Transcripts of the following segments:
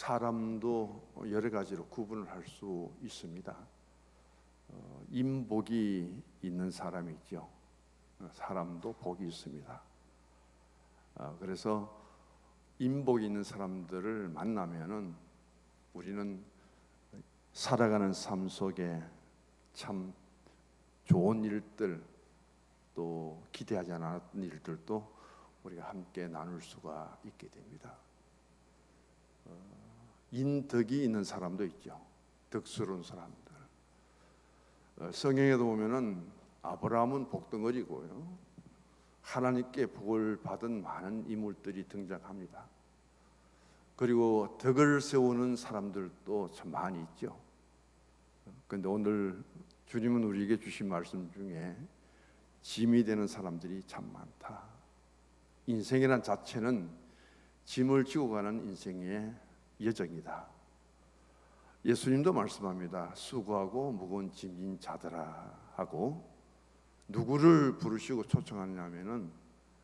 사람도 여러 가지로 구분을 할 수 있습니다. 인복이 있는 사람이 있죠. 사람도 복이 있습니다. 그래서 인복이 있는 사람들을 만나면은 우리는 살아가는 삶 속에 참 좋은 일들, 또 기대하지 않았던 일들도 우리가 함께 나눌 수가 있게 됩니다. 인덕이 있는 사람도 있죠. 덕스러운 사람들. 성경에도 보면은 아브라함은 복덩어리고요, 하나님께 복을 받은 많은 인물들이 등장합니다. 그리고 덕을 세우는 사람들도 참 많이 있죠. 그런데 오늘 주님은 우리에게 주신 말씀 중에 짐이 되는 사람들이 참 많다. 인생이란 자체는 짐을 지고 가는 인생의 여정이다. 예수님도 말씀합니다. 수고하고 무거운 짐진 자들아 하고, 누구를 부르시고 초청하냐면은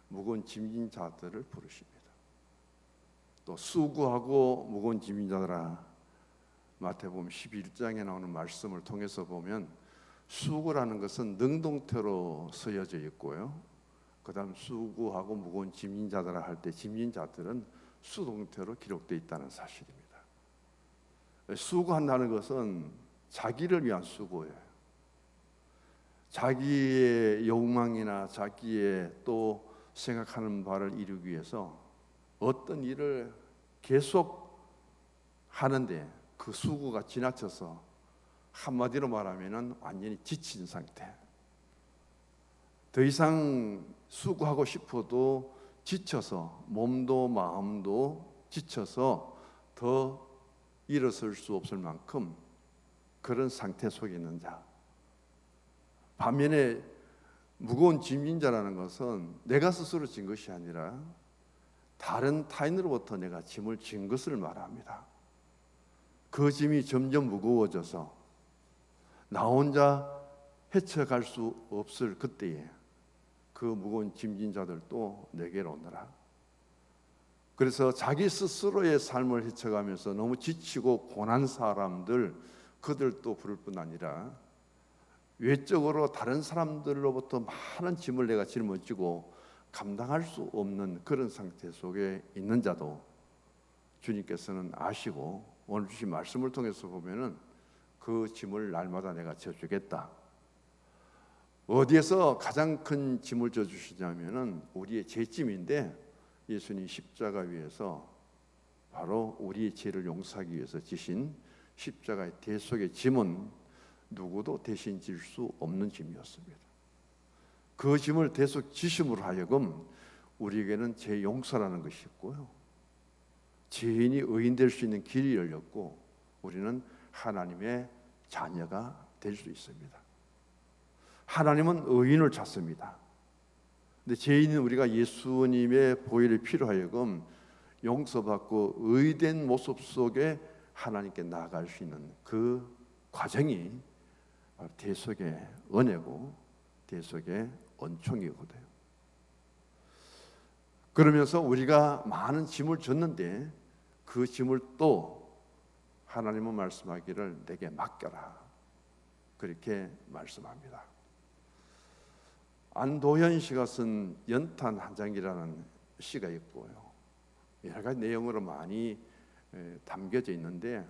무거운 짐진 자들을 부르십니다. 또 수고하고 무거운 짐진 자들아, 마태복음 11장에 나오는 말씀을 통해서 보면 수고라는 것은 능동태로 쓰여져 있고요, 그 다음 수고하고 무거운 짐진 자들아 할 때 짐진 자들은 수동태로 기록되어 있다는 사실입니다. 수고한다는 것은 자기를 위한 수고예요. 자기의 욕망이나 자기의 또 생각하는 바를 이루기 위해서 어떤 일을 계속 하는데 그 수고가 지나쳐서 한마디로 말하면 완전히 지친 상태. 더 이상 수고하고 싶어도 지쳐서, 몸도 마음도 지쳐서 더 일어설 수 없을 만큼 그런 상태 속에 있는 자. 반면에 무거운 짐진 자라는 것은 내가 스스로 진 것이 아니라 다른 타인으로부터 내가 짐을 진 것을 말합니다. 그 짐이 점점 무거워져서 나 혼자 헤쳐갈 수 없을 그때에 그 무거운 짐진 자들도 내게로 오너라. 그래서 자기 스스로의 삶을 헤쳐가면서 너무 지치고 고난 사람들, 그들도 부를 뿐 아니라 외적으로 다른 사람들로부터 많은 짐을 내가 짊어지고 감당할 수 없는 그런 상태 속에 있는 자도 주님께서는 아시고 오늘 주신 말씀을 통해서 보면은 그 짐을 날마다 내가 져주겠다. 어디에서 가장 큰 짐을 져주시냐면은 우리의 죄짐인데, 예수님 십자가 위에서 바로 우리의 죄를 용서하기 위해서 지신 십자가의 대속의 짐은 누구도 대신 질 수 없는 짐이었습니다. 그 짐을 대속 지심으로 하여금 우리에게는 죄 용서라는 것이 있고요, 죄인이 의인 될 수 있는 길이 열렸고 우리는 하나님의 자녀가 될 수 있습니다. 하나님은 의인을 찾습니다. 근데 죄인인 우리가 예수님의 보혈의 피로 하여금 용서받고 의된 모습 속에 하나님께 나아갈 수 있는 그 과정이 대속의 은혜고 대속의 은총이거든요. 그러면서 우리가 많은 짐을 졌는데 그 짐을 또 하나님은 말씀하기를 내게 맡겨라, 그렇게 말씀합니다. 안도현 씨가 쓴 연탄 한 장이라는 시가 있고요, 여러 가지 내용으로 많이 담겨져 있는데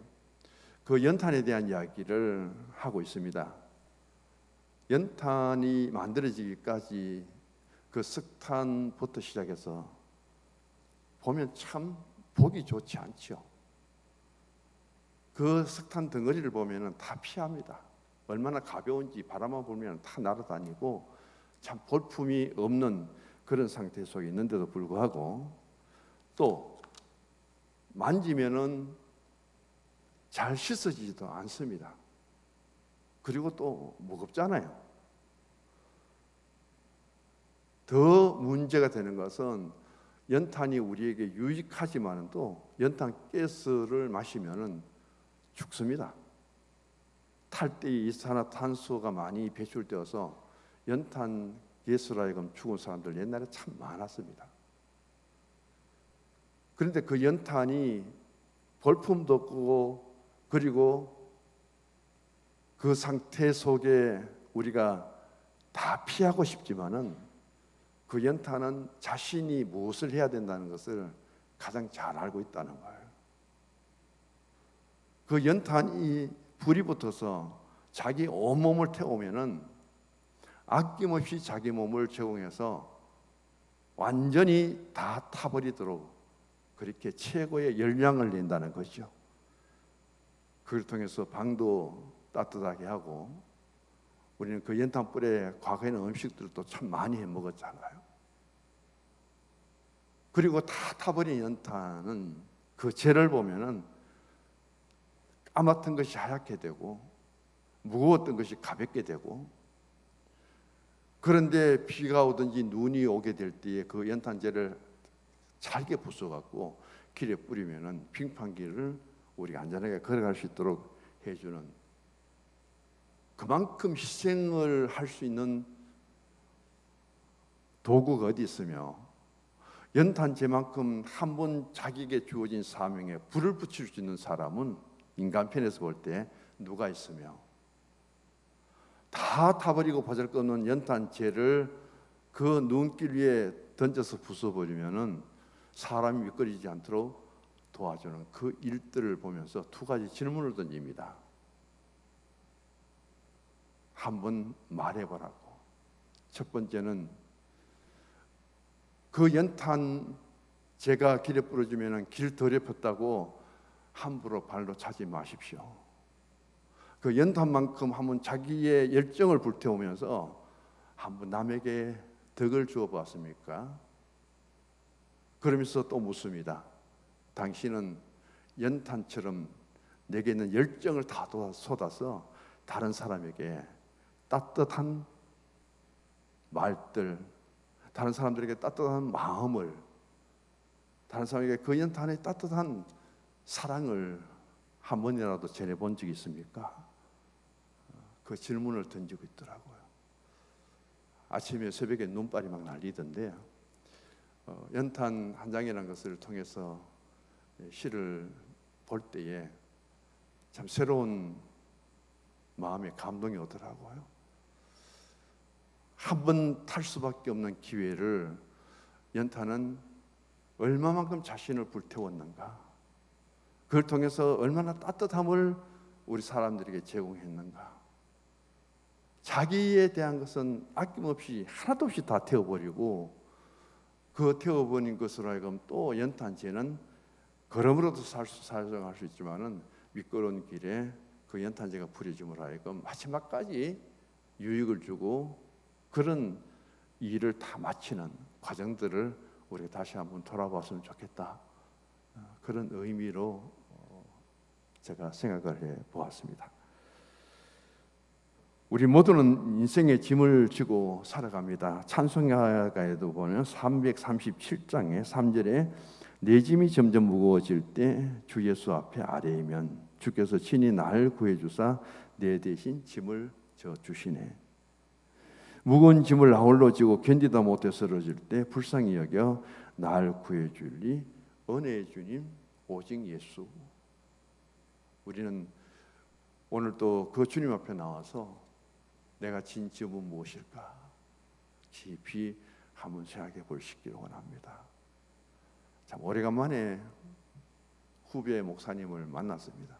그 연탄에 대한 이야기를 하고 있습니다. 연탄이 만들어지기까지 그 석탄부터 시작해서 보면 참 보기 좋지 않죠. 그 석탄 덩어리를 보면 다 피합니다. 얼마나 가벼운지 바람만 불면 다 날아다니고 참 볼품이 없는 그런 상태 속에 있는데도 불구하고 또 만지면은 잘 씻어지지도 않습니다. 그리고 또 무겁잖아요. 더 문제가 되는 것은 연탄이 우리에게 유익하지만도 연탄 가스를 마시면은 죽습니다. 탈 때 이산화탄소가 많이 배출되어서 연탄 가스로 하여금 죽은 사람들 옛날에 참 많았습니다. 그런데 그 연탄이 볼품도 끄고, 그리고 그 상태 속에 우리가 다 피하고 싶지만은 그 연탄은 자신이 무엇을 해야 된다는 것을 가장 잘 알고 있다는 거예요. 그 연탄이 불이 붙어서 자기 온몸을 태우면은 아낌없이 자기 몸을 제공해서 완전히 다 타버리도록 그렇게 최고의 열량을 낸다는 거죠. 그걸 통해서 방도 따뜻하게 하고, 우리는 그 연탄불에 과거에는 음식들도 참 많이 해 먹었잖아요. 그리고 다 타버린 연탄은 그 재를 보면은 까맣던 것이 하얗게 되고 무거웠던 것이 가볍게 되고, 그런데 비가 오든지 눈이 오게 될 때에 그 연탄재를 잘게 부숴갖고 길에 뿌리면은 빙판길을 우리가 안전하게 걸어갈 수 있도록 해주는, 그만큼 희생을 할 수 있는 도구가 어디 있으며, 연탄재만큼 한 번 자기에게 주어진 사명에 불을 붙일 수 있는 사람은 인간편에서 볼 때 누가 있으며, 다 타버리고 보잘것없는 연탄재를 그 눈길 위에 던져서 부숴버리면은 사람이 미끄러지지 않도록 도와주는 그 일들을 보면서 두 가지 질문을 던집니다. 한번 말해보라고. 첫 번째는 그 연탄재가 길에 뿌려지면 길 더럽혔다고 함부로 발로 차지 마십시오. 그 연탄만큼 한번 자기의 열정을 불태우면서 한번 남에게 덕을 주어 보았습니까? 그러면서 또 묻습니다. 당신은 연탄처럼 내게 있는 열정을 다 쏟아서 다른 사람에게 따뜻한 말들, 다른 사람들에게 따뜻한 마음을, 다른 사람에게 그 연탄의 따뜻한 사랑을 한 번이라도 전해본 적이 있습니까? 그 질문을 던지고 있더라고요. 아침에 새벽에 눈발이 막 날리던데, 연탄 한 장이라는 것을 통해서 시를 볼 때에 참 새로운 마음의 감동이 오더라고요. 한 번 탈 수밖에 없는 기회를 연탄은 얼마만큼 자신을 불태웠는가, 그걸 통해서 얼마나 따뜻함을 우리 사람들에게 제공했는가. 자기에 대한 것은 아낌없이 하나도 없이 다 태워버리고, 그 태워버린 것으로 하여금 또 연탄재는 걸음으로도 사용할 수 있지만은 미끄러운 길에 그 연탄재가 부려짐으로 하여금 마지막까지 유익을 주고, 그런 일을 다 마치는 과정들을 우리가 다시 한번 돌아봤으면 좋겠다. 그런 의미로 제가 생각을 해 보았습니다. 우리 모두는 인생의 짐을 지고 살아갑니다. 찬송가에도 보면 337장의 3절에 내 짐이 점점 무거워질 때 주 예수 앞에 아뢰이면 주께서 친히 날 구해주사 내 대신 짐을 져 주시네. 무거운 짐을 나홀로 지고 견디다 못해 쓰러질 때 불쌍히 여겨 날 구해줄리 은혜의 주님 오직 예수. 우리는 오늘 또 그 주님 앞에 나와서 내가 진 짐은 무엇일까 깊이 한번 생각해 보시기를 원합니다. 참 오래간만에 후배 목사님을 만났습니다.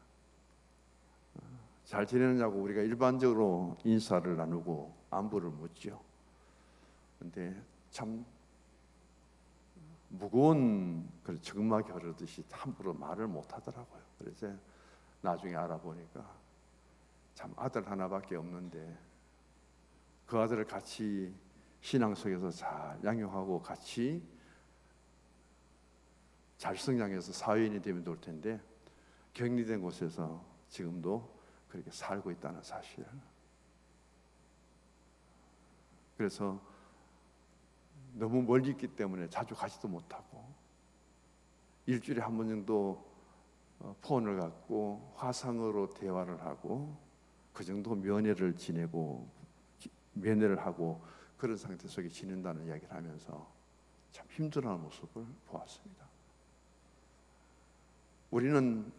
잘 지내느냐고 우리가 일반적으로 인사를 나누고 안부를 묻죠. 그런데 참 무거운 정막이 흐르듯이 함부로 말을 못하더라고요. 그래서 나중에 알아보니까 참 아들 하나밖에 없는데 그 아들을 같이 신앙 속에서 잘 양육하고 같이 잘 성장해서 사회인이 되면 좋을 텐데 격리된 곳에서 지금도 그렇게 살고 있다는 사실. 그래서 너무 멀리 있기 때문에 자주 가지도 못하고 일주일에 한 번 정도 폰을 갖고 화상으로 대화를 하고 그 정도 면회를 하고 그런 상태 속에 지낸다는 이야기를 하면서 참 힘들어하는 모습을 보았습니다. 우리는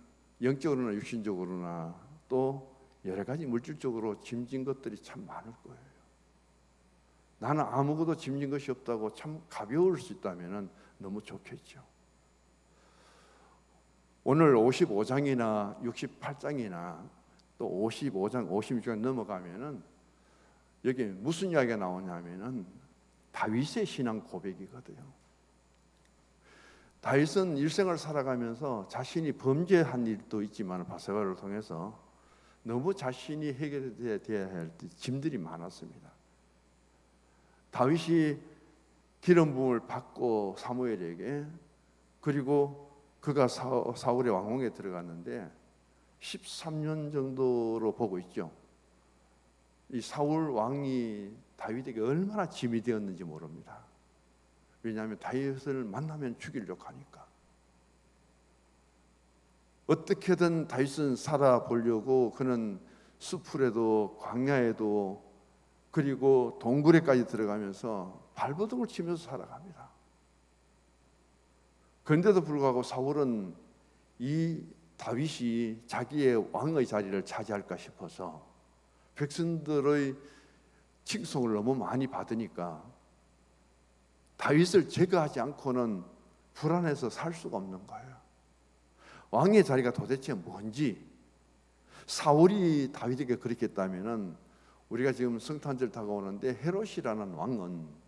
영적으로나 육신적으로나 또 여러 가지 물질적으로 짐진 것들이 참 많을 거예요. 나는 아무것도 짐진 것이 없다고 참 가벼울 수 있다면 너무 좋겠죠. 오늘 55장이나 68장이나 또 55장, 56장 넘어가면은 여기 무슨 이야기가 나오냐면은 다윗의 신앙 고백이거든요. 다윗은 일생을 살아가면서 자신이 범죄한 일도 있지만 바세바를 통해서 너무 자신이 해결되어야 할 짐들이 많았습니다. 다윗이 기름 부음을 받고 사무엘에게, 그리고 그가 사울의 왕궁에 들어갔는데 13년 정도로 보고 있죠. 이 사울 왕이 다윗에게 얼마나 짐이 되었는지 모릅니다. 왜냐하면 다윗을 만나면 죽이려고 하니까. 어떻게든 다윗은 살아보려고 그는 수풀에도 광야에도 그리고 동굴에까지 들어가면서 발버둥을 치면서 살아갑니다. 그런데도 불구하고 사울은 이 다윗이 자기의 왕의 자리를 차지할까 싶어서 백성들의 칭송을 너무 많이 받으니까 다윗을 제거하지 않고는 불안해서 살 수가 없는 거예요. 왕의 자리가 도대체 뭔지. 사울이 다윗에게 그렇게 했다면은 우리가 지금 성탄절 다가오는데 헤롯이라는 왕은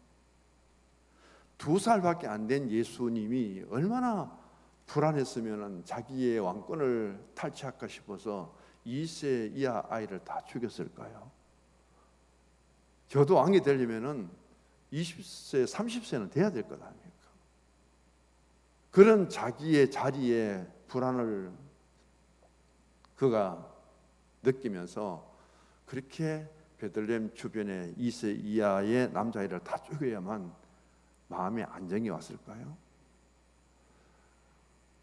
2살밖에 안 된 예수님이 얼마나 불안했으면은 자기의 왕권을 탈취할까 싶어서 2세 이하 아이를 다 죽였을까요? 저도 왕이 되려면은 20세, 30세는 돼야 될 것 아닙니까? 그런 자기의 자리에 불안을 그가 느끼면서 그렇게 베들레헴 주변에 2세 이하의 남자아이를 다 죽여야만 마음의 안정이 왔을까요?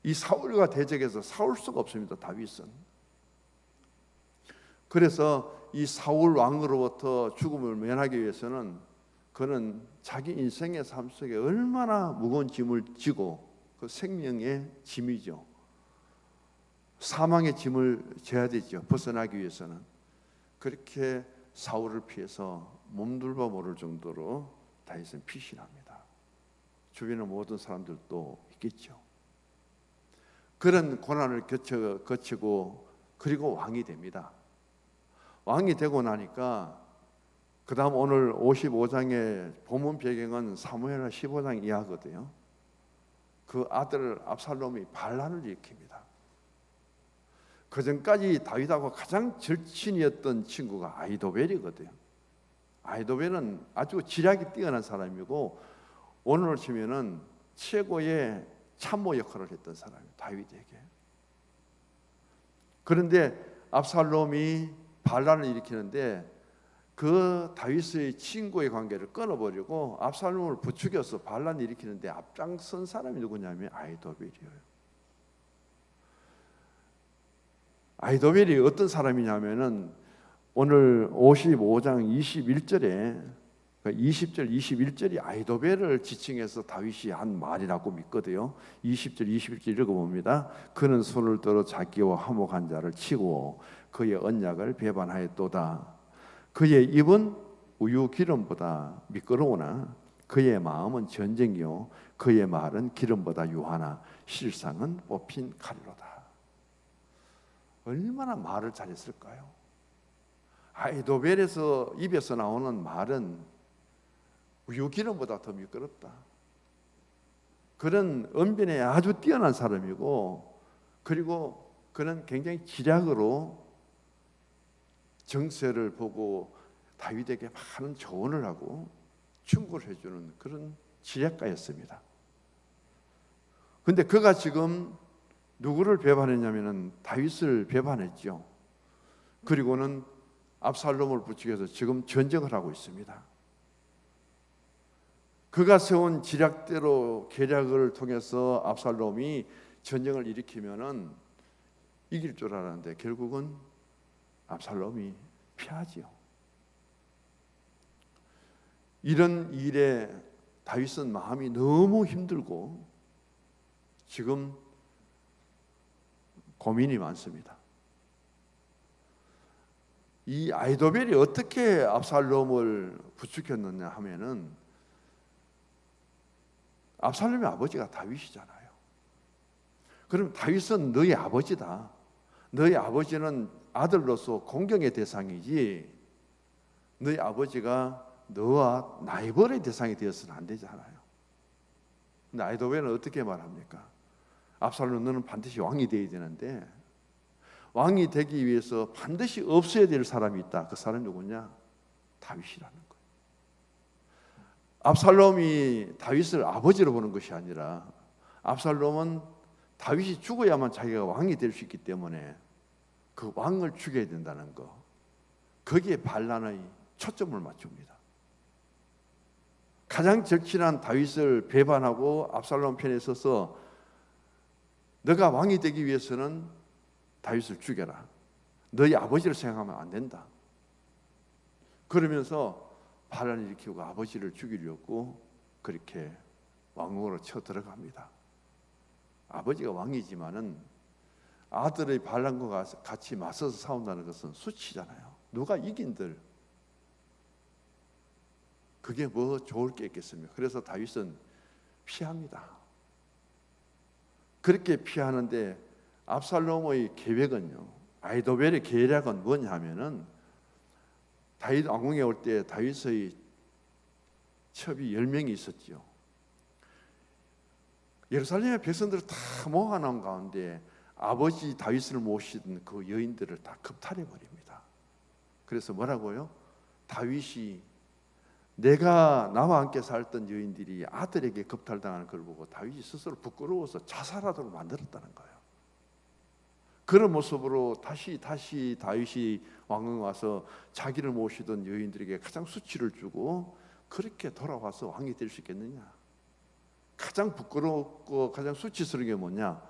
이 사울과 대적해서 싸울 수가 없습니다. 다윗은. 그래서 이 사울 왕으로부터 죽음을 면하기 위해서는 그는 자기 인생의 삶 속에 얼마나 무거운 짐을 지고, 그 생명의 짐이죠, 사망의 짐을 져야 되죠. 벗어나기 위해서는. 그렇게 사울을 피해서 몸둘바 모를 정도로 다윗은 피신합니다. 주변의 모든 사람들도 있겠죠. 그런 고난을 거치고 그리고 왕이 됩니다. 왕이 되고 나니까 그 다음 오늘 55장의 본문 배경은 사무엘하 15장 이하거든요. 그 아들 압살롬이 반란을 일으킵니다. 그 전까지 다윗하고 가장 절친이었던 친구가 아히도벨이거든요. 아히도벨은 아주 지략이 뛰어난 사람이고 오늘 치면은 최고의 참모 역할을 했던 사람이에요, 다윗에게. 그런데 압살롬이 반란을 일으키는데 그 다윗의 친구의 관계를 끊어버리고 압살롬을 부추겨서 반란을 일으키는데 앞장선 사람이 누구냐면 아히도벨이에요. 아히도벨이 어떤 사람이냐면은 오늘 55장 21절에 20절 21절이 아히도벨을 지칭해서 다윗이 한 말이라고 믿거든요. 20절 21절 읽어봅니다. 그는 손을 들어 자기와 화목한 자를 치고 그의 언약을 배반하였도다. 그의 입은 우유 기름보다 미끄러우나 그의 마음은 전쟁이요 그의 말은 기름보다 유하나 실상은 뽑힌 칼로다. 얼마나 말을 잘했을까요? 아히도벨에서 입에서 나오는 말은 우유 기름보다 더 미끄럽다. 그런 언변에 아주 뛰어난 사람이고, 그리고 그는 굉장히 지략으로 정세를 보고 다윗에게 많은 조언을 하고 충고를 해주는 그런 지략가였습니다. 그런데 그가 지금 누구를 배반했냐면은 다윗을 배반했죠. 그리고는 압살롬을 부추겨서 지금 전쟁을 하고 있습니다. 그가 세운 지략대로 계략을 통해서 압살롬이 전쟁을 일으키면은 이길 줄 알았는데 결국은 압살롬이 피하지요. 이런 일에 다윗은 마음이 너무 힘들고 지금 고민이 많습니다. 이 아히도벨이 어떻게 압살롬을 부추겼느냐 하면은, 압살롬의 아버지가 다윗이잖아요. 그럼 다윗은 너희 아버지다. 너희 아버지는 아들로서 공경의 대상이지, 너희 아버지가 너와 라이벌의 대상이 되어서는 안 되잖아요. 근데 아히도벨은 어떻게 말합니까? 압살롬, 너는 반드시 왕이 되어야 되는데, 왕이 되기 위해서 반드시 없어야 될 사람이 있다. 그 사람이 누구냐? 다윗이라는 거예요. 압살롬이 다윗을 아버지로 보는 것이 아니라, 압살롬은 다윗이 죽어야만 자기가 왕이 될 수 있기 때문에 그 왕을 죽여야 된다는 거, 거기에 반란의 초점을 맞춥니다. 가장 절친한 다윗을 배반하고 압살롬 편에 서서 너가 왕이 되기 위해서는 다윗을 죽여라. 너희 아버지를 생각하면 안 된다. 그러면서 반란을 일으키고 아버지를 죽이려고 그렇게 왕궁으로 쳐 들어갑니다. 아버지가 왕이지만은 아들의 반란과 같이 맞서서 싸운다는 것은 수치잖아요. 누가 이긴들 그게 뭐 좋을 게 있겠습니까? 그래서 다윗은 피합니다. 그렇게 피하는데 압살롬의 계획은요, 아히도벨의 계략은 뭐냐 하면은, 다윗 왕궁에 올 때 다윗의 첩이 10명이 있었지요. 예루살렘의 백성들을 다 모아놓은 가운데 아버지 다윗을 모시던 그 여인들을 다 겁탈해 버립니다. 그래서 뭐라고요? 다윗이, 내가 나와 함께 살던 여인들이 아들에게 겁탈당하는 걸 보고 다윗이 스스로 부끄러워서 자살하도록 만들었다는 거예요. 그런 모습으로 다시 다윗이 왕궁에 와서 자기를 모시던 여인들에게 가장 수치를 주고 그렇게 돌아와서 왕이 될 수 있겠느냐? 가장 부끄럽고 가장 수치스러운 게 뭐냐?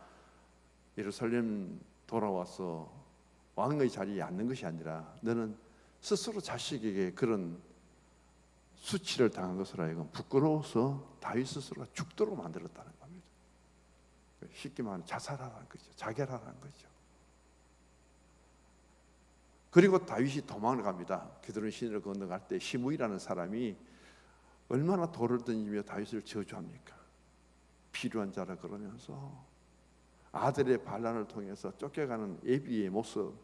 예루살렘 돌아와서 왕의 자리에 앉는 것이 아니라 너는 스스로 자식에게 그런 수치를 당한 것으로 하여금 부끄러워서 다윗 스스로가 죽도록 만들었다는 겁니다. 쉽게 말하면 자살하라는 거죠. 자결하라는 거죠. 그리고 다윗이 도망을 갑니다. 기드론 시내를 건너갈 때 시므이라는 사람이 얼마나 돌을 던지며 다윗을 저주합니까? 필요한 자라 그러면서 아들의 반란을 통해서 쫓겨가는 애비의 모습,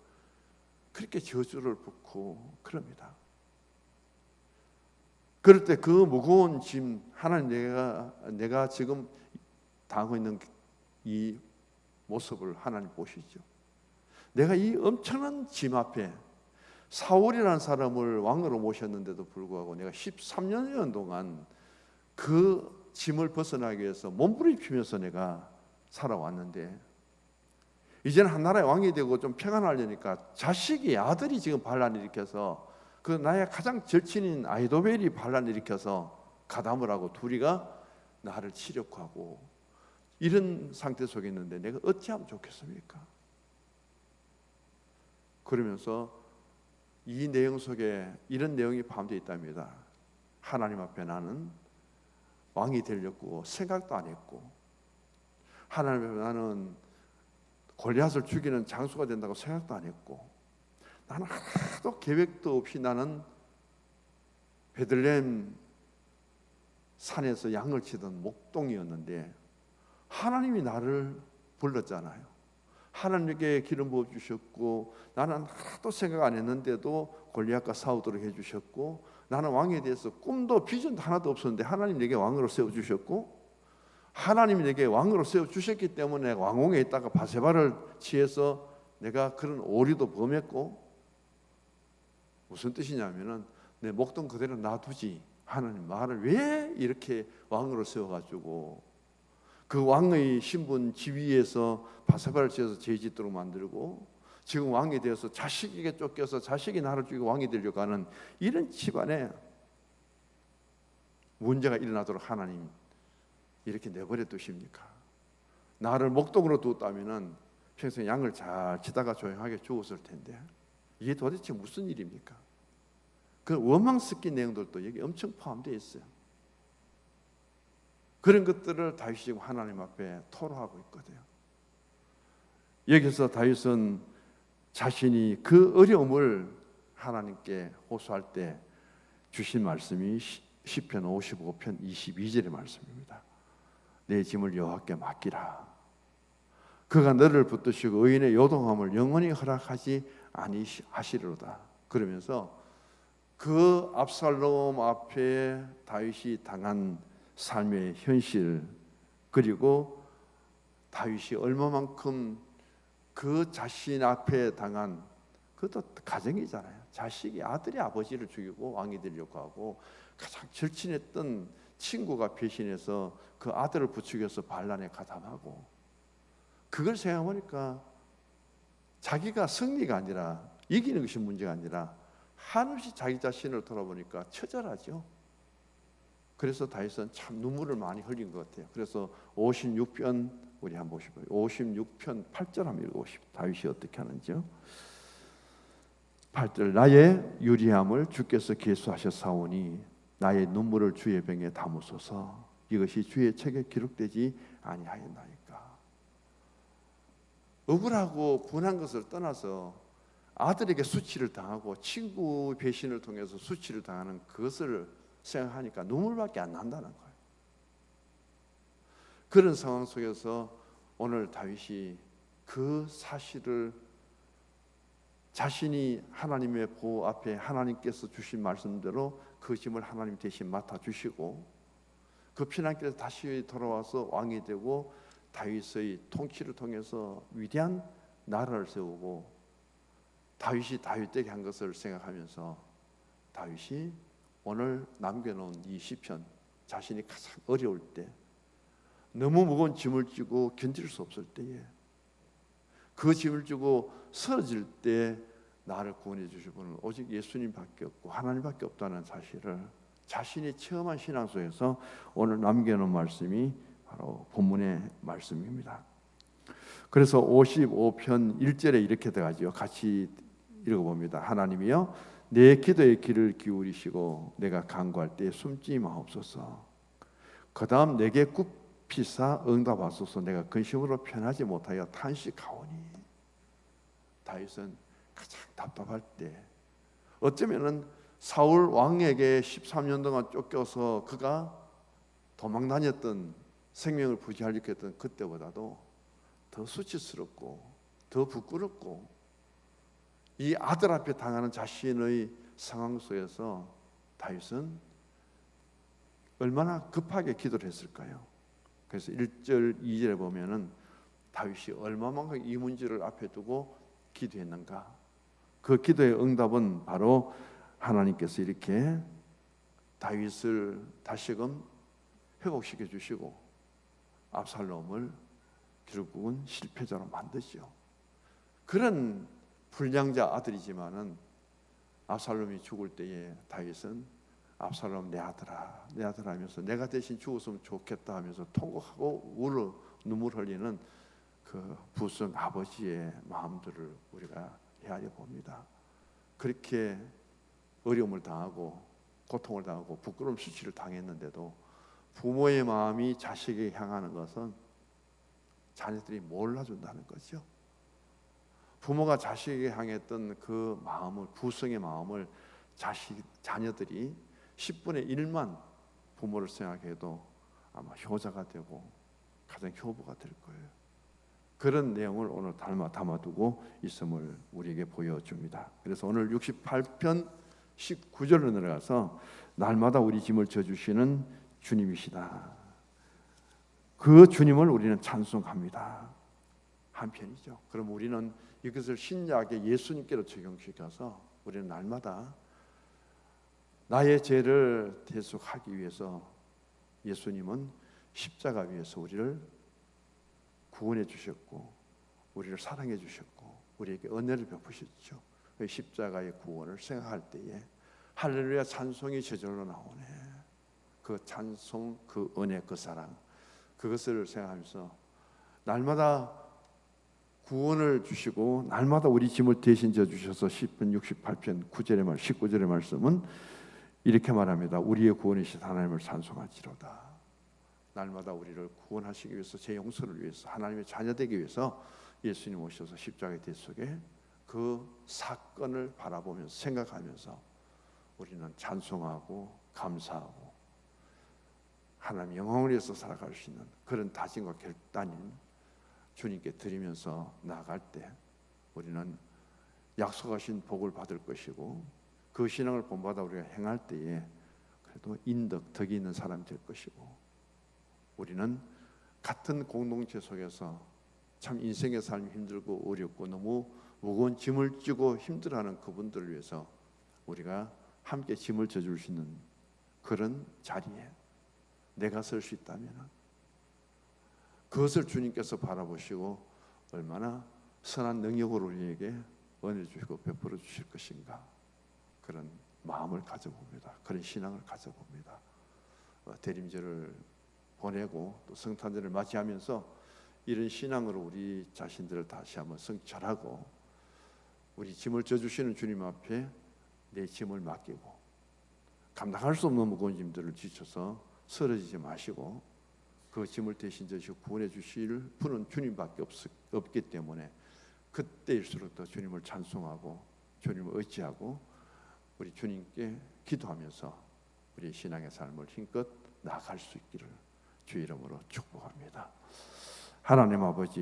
그렇게 저주를 붓고 그럽니다. 그럴 때 그 무거운 짐, 하나님, 내가 지금 당하고 있는 이 모습을 하나님 보시죠. 내가 이 엄청난 짐 앞에 사울이라는 사람을 왕으로 모셨는데도 불구하고 내가 13년 동안 그 짐을 벗어나기 위해서 몸부림치면서 내가 살아왔는데, 이제는 한 나라의 왕이 되고 좀 평안하려니까 자식이, 아들이 지금 반란을 일으켜서, 그 나의 가장 절친인 아히도벨이 반란을 일으켜서 가담을 하고 둘이가 나를 치력하고 이런 상태 속에 있는데 내가 어찌하면 좋겠습니까? 그러면서 이 내용 속에 이런 내용이 포함되어 있답니다. 하나님 앞에 나는 왕이 되려고 생각도 안 했고, 하나님 앞에 나는 골리앗을 죽이는 장수가 된다고 생각도 안 했고, 나는 하나도 계획도 없이 나는 베들레헴 산에서 양을 치던 목동이었는데 하나님이 나를 불렀잖아요. 하나님께 기름 부어 주셨고, 나는 하나도 생각 안 했는데도 골리앗과 싸우도록 해주셨고, 나는 왕에 대해서 꿈도 비전도 하나도 없었는데 하나님 내게 왕으로 세워주셨고, 하나님이 내게 왕으로 세워주셨기 때문에 왕궁에 있다가 바세바를 취해서 내가 그런 오류도 범했고, 무슨 뜻이냐면은 내 목동 그대로 놔두지, 하나님 나를 왜 이렇게 왕으로 세워가지고 그 왕의 신분 지위에서 바세바를 지어서 죄 짓도록 만들고, 지금 왕이 되어서 자식에게 쫓겨서 자식이 나를 죽이고 왕이 되려고 하는 이런 집안에 문제가 일어나도록 하나님 이렇게 내버려 두십니까? 나를 목동으로 두었다면은 평생 양을 잘 치다가 조용하게 죽었을 텐데 이게 도대체 무슨 일입니까? 그 원망 섞인 내용들도 여기 엄청 포함되어 있어요. 그런 것들을 다윗이 지금 하나님 앞에 토로하고 있거든요. 여기서 다윗은 자신이 그 어려움을 하나님께 호소할 때 주신 말씀이 시편 55편 22절의 말씀입니다. 내 짐을 여호와께 맡기라. 그가 너를 붙드시고 의인의 요동함을 영원히 허락하지 아니하시리로다. 그러면서 그 압살롬 앞에 다윗이 당한 삶의 현실, 그리고 다윗이 얼마만큼 그 자신 앞에 당한, 그것도 가정이잖아요. 자식이 아들이 아버지를 죽이고 왕이 되려고 하고, 가장 절친했던 친구가 배신해서 그 아들을 부추겨서 반란에 가담하고, 그걸 생각해보니까 자기가 승리가 아니라, 이기는 것이 문제가 아니라 한없이 자기 자신을 돌아보니까 처절하죠. 그래서 다윗은 참 눈물을 많이 흘린 것 같아요. 그래서 56편 우리 한번 보시고요. 56편 8절 한번 읽어보시죠. 다윗이 어떻게 하는지요. 8절, 나의 유리함을 주께서 계수하셨사오니 나의 눈물을 주의 병에 담으소서. 이것이 주의 책에 기록되지 아니하였나이까. 억울하고 분한 것을 떠나서 아들에게 수치를 당하고 친구 배신을 통해서 수치를 당하는 그것을 생각하니까 눈물밖에 안 난다는 거예요. 그런 상황 속에서 오늘 다윗이 그 사실을 자신이 하나님의 보호 앞에 하나님께서 주신 말씀대로 그 짐을 하나님 대신 맡아주시고 그 피난길에서 다시 돌아와서 왕이 되고 다윗의 통치를 통해서 위대한 나라를 세우고 다윗이 다윗되게 한 것을 생각하면서 다윗이 오늘 남겨놓은 이 시편, 자신이 가장 어려울 때, 너무 무거운 짐을 지고 견딜 수 없을 때에, 그 짐을 지고 쓰러질 때 나를 구원해 주실 분은 오직 예수님밖에 없고 하나님밖에 없다는 사실을 자신이 체험한 신앙 속에서 오늘 남겨놓은 말씀이 바로 본문의 말씀입니다. 그래서 55편 1절에 이렇게 들어가죠. 같이 읽어봅니다. 하나님이여 내 기도의 귀를 기울이시고 내가 간구할 때 숨지 마옵소서. 그 다음 내게 굽히사 응답하소서. 내가 근심으로 편하지 못하여 탄식하오니. 다윗은 가장 답답할 때, 어쩌면은 사울 왕에게 13년 동안 쫓겨서 그가 도망 다녔던, 생명을 부지하려고 했던 그때보다도 더 수치스럽고 더 부끄럽고, 이 아들 앞에 당하는 자신의 상황 속에서 다윗은 얼마나 급하게 기도를 했을까요? 그래서 1절 2절에 보면은 다윗이 얼마만큼 이 문제를 앞에 두고 기도했는가. 그 기도의 응답은 바로 하나님께서 이렇게 다윗을 다시금 회복시켜 주시고 압살롬을 결국은 실패자로 만드죠. 그런 불량자 아들이지만은 압살롬이 죽을 때에 다윗은 압살롬 내 아들아, 내 아들 하면서 내가 대신 죽었으면 좋겠다 하면서 통곡하고 울어 눈물 흘리는 그 부승 아버지의 마음들을 우리가 헤아려 봅니다. 그렇게 어려움을 당하고 고통을 당하고 부끄러움 수치를 당했는데도 부모의 마음이 자식에게 향하는 것은 자녀들이 몰라준다는 거죠. 부모가 자식에게 향했던 그 마음을, 부성의 마음을 자녀들이 10분의 1만 부모를 생각해도 아마 효자가 되고 가장 효부가 될 거예요. 그런 내용을 오늘 담아두고 있음을 우리에게 보여줍니다. 그래서 오늘 68편 19절로 내려가서 날마다 우리 짐을 져주시는 주님이시다. 그 주님을 우리는 찬송합니다. 한편이죠. 그럼 우리는 이것을 신약의 예수님께로 적용시켜서 우리는 날마다 나의 죄를 대속하기 위해서 예수님은 십자가 위에서 우리를 구원해 주셨고 우리를 사랑해 주셨고 우리에게 은혜를 베푸셨죠. 그 십자가의 구원을 생각할 때에 할렐루야 찬송이 저절로 나오네. 그 찬송, 그 은혜, 그 사랑, 그것을 생각하면서 날마다 구원을 주시고 날마다 우리 짐을 대신 져 주셔서 10편 68편 9절의 말 19절의 말씀은 이렇게 말합니다. 우리의 구원이신 하나님을 찬송할지로다. 날마다 우리를 구원하시기 위해서, 제 용서를 위해서, 하나님의 자녀 되기 위해서 예수님 오셔서 십자가의 대 속에 그 사건을 바라보면서 생각하면서 우리는 찬송하고 감사하고 하나님 영광을 위해서 살아갈 수 있는 그런 다짐과 결단인 주님께 드리면서 나아갈 때 우리는 약속하신 복을 받을 것이고 그 신앙을 본받아 우리가 행할 때에 그래도 인덕, 덕이 있는 사람이 될 것이고 우리는 같은 공동체 속에서 참 인생의 삶이 힘들고 어렵고 너무 무거운 짐을 지고 힘들어하는 그분들을 위해서 우리가 함께 짐을 져줄 수 있는 그런 자리에 내가 설 수 있다면 그것을 주님께서 바라보시고 얼마나 선한 능력으로 우리에게 은혜 주시고 베풀어 주실 것인가 그런 마음을 가져봅니다. 그런 신앙을 가져봅니다. 대림절을 보내고 또 성탄절을 맞이하면서 이런 신앙으로 우리 자신들을 다시 한번 성찰하고 우리 짐을 져주시는 주님 앞에 내 짐을 맡기고 감당할 수 없는 무거운 짐들을 지쳐서 쓰러지지 마시고 그 짐을 대신 져주시고 구원해 주실 분은 주님밖에 없기 때문에 그때일수록 더 주님을 찬송하고 주님을 의지하고 우리 주님께 기도하면서 우리 신앙의 삶을 힘껏 나아갈 수 있기를 주의 이름으로 축복합니다. 하나님 아버지